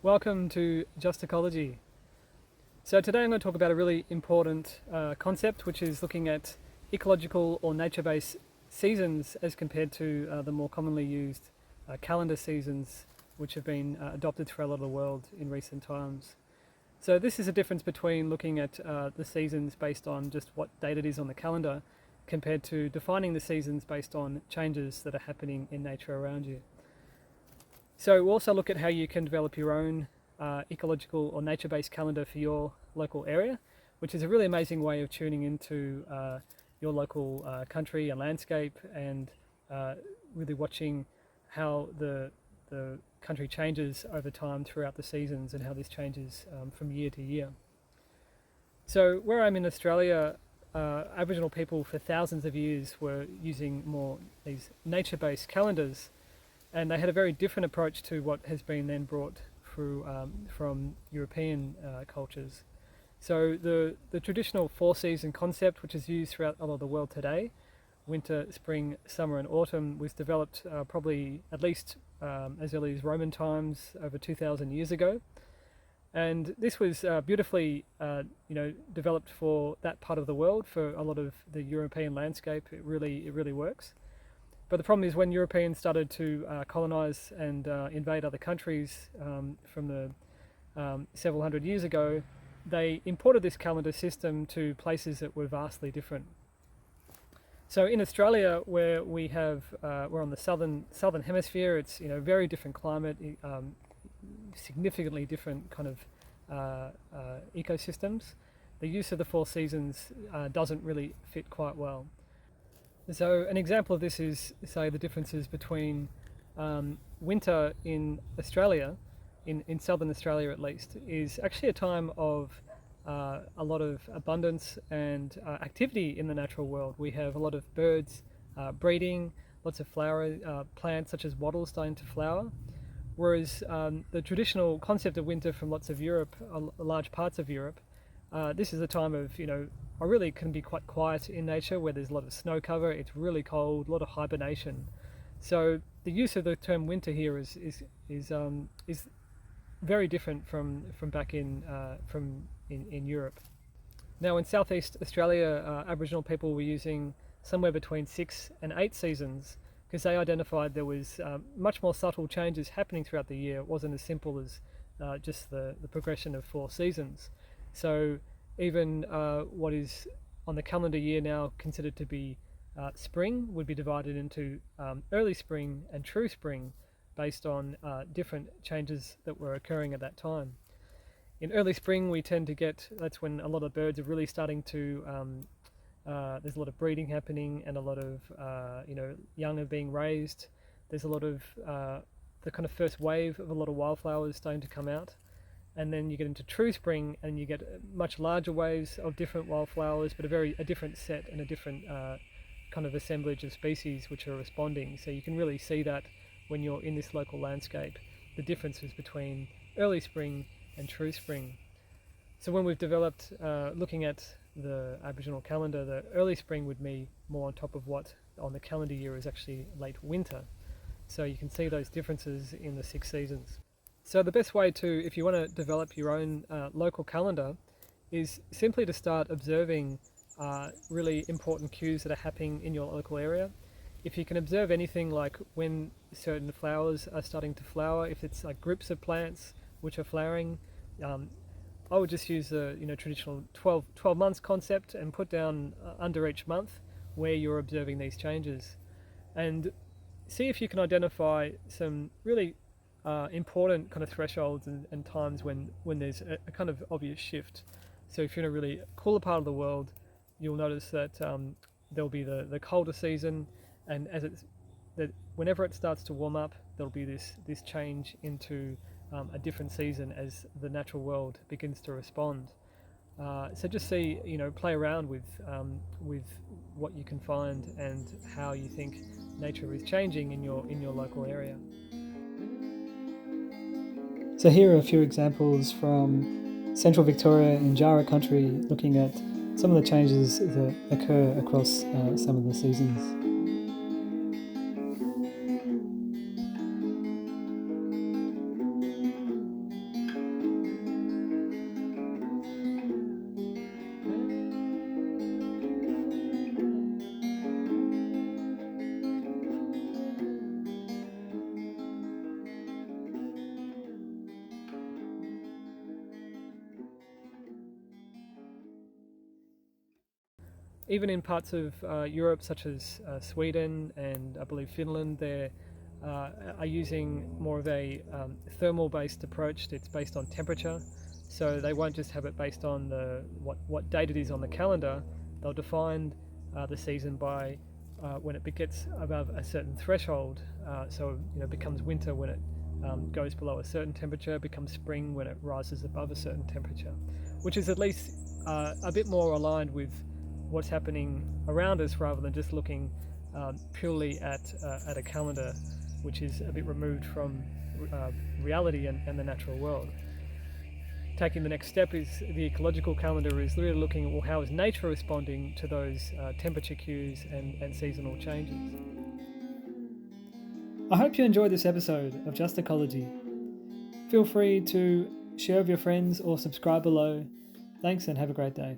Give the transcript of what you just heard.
Welcome to Just Ecology. So today I'm going to talk about a really important concept, which is looking at ecological or nature-based seasons as compared to the more commonly used calendar seasons, which have been adopted throughout a lot of the world in recent times. So this is a difference between looking at the seasons based on just what date it is on the calendar compared to defining the seasons based on changes that are happening in nature around you. So we'll also look at how you can develop your own ecological or nature-based calendar for your local area, which is a really amazing way of tuning into your local country and landscape, and really watching how the country changes over time throughout the seasons and how this changes from year to year. So where I'm in Australia, Aboriginal people for thousands of years were using more these nature-based calendars, and they had a very different approach to what has been then brought through from European cultures. So the traditional four-season concept, which is used throughout a lot of the world today, winter, spring, summer and autumn, was developed probably at least as early as Roman times, over 2,000 years ago. And this was beautifully developed for that part of the world. For a lot of the European landscape, it really works. But the problem is when Europeans started to colonize and invade other countries from the several hundred years ago, they imported this calendar system to places that were vastly different. So in Australia, where we're on the southern hemisphere, it's very different climate, significantly different kind of ecosystems. The use of the four seasons doesn't really fit quite well. So an example of this is, say, the differences between winter in Australia, in southern Australia at least, is actually a time of a lot of abundance and activity in the natural world. We have a lot of birds breeding, lots of flower plants such as wattles starting to flower, whereas the traditional concept of winter from lots of Europe, large parts of Europe, this is a time of, or really can be quite quiet in nature, where there's a lot of snow cover, it's really cold, a lot of hibernation. So the use of the term winter here is very different from back in Europe. Now in Southeast Australia, Aboriginal people were using somewhere between 6 and 8 seasons, because they identified there was much more subtle changes happening throughout the year. It wasn't as simple as just the progression of 4 seasons. So even what is on the calendar year now considered to be spring would be divided into early spring and true spring, based on different changes that were occurring at that time. In early spring, we tend to that's when a lot of birds are really starting to, there's a lot of breeding happening, and a lot of young are being raised. There's a lot of the kind of first wave of a lot of wildflowers starting to come out. And then you get into true spring and you get much larger waves of different wildflowers, but a different set and a different kind of assemblage of species which are responding. So you can really see that when you're in this local landscape, the differences between early spring and true spring. So when we've developed, looking at the Aboriginal calendar, the early spring would be more on top of what on the calendar year is actually late winter. So you can see those differences in the 6 seasons. So the best way to, if you want to develop your own local calendar, is simply to start observing really important cues that are happening in your local area. If you can observe anything like when certain flowers are starting to flower, if it's like groups of plants which are flowering, I would just use the traditional 12 months concept and put down under each month where you're observing these changes, and see if you can identify some really important kind of thresholds and times when there's a kind of obvious shift. So if you're in a really cooler part of the world, you'll notice that there'll be the colder season, and whenever it starts to warm up, there'll be this change into a different season as the natural world begins to respond. So just see, play around with what you can find and how you think nature is changing in your local area. So here are a few examples from central Victoria in Jara country, looking at some of the changes that occur across some of the seasons. even in parts of Europe, such as Sweden and I believe Finland, they're are using more of a thermal-based approach. It's based on temperature, so they won't just have it based on what date it is on the calendar. They'll define the season by when it gets above a certain threshold. So it becomes winter when it goes below a certain temperature, becomes spring when it rises above a certain temperature, which is at least a bit more aligned with what's happening around us rather than just looking purely at a calendar, which is a bit removed from reality and the natural world. Taking the next step is the ecological calendar is really looking at, well, how is nature responding to those temperature cues and seasonal changes. I hope you enjoyed this episode of Just Ecology. Feel free to share with your friends or subscribe below. Thanks and have a great day.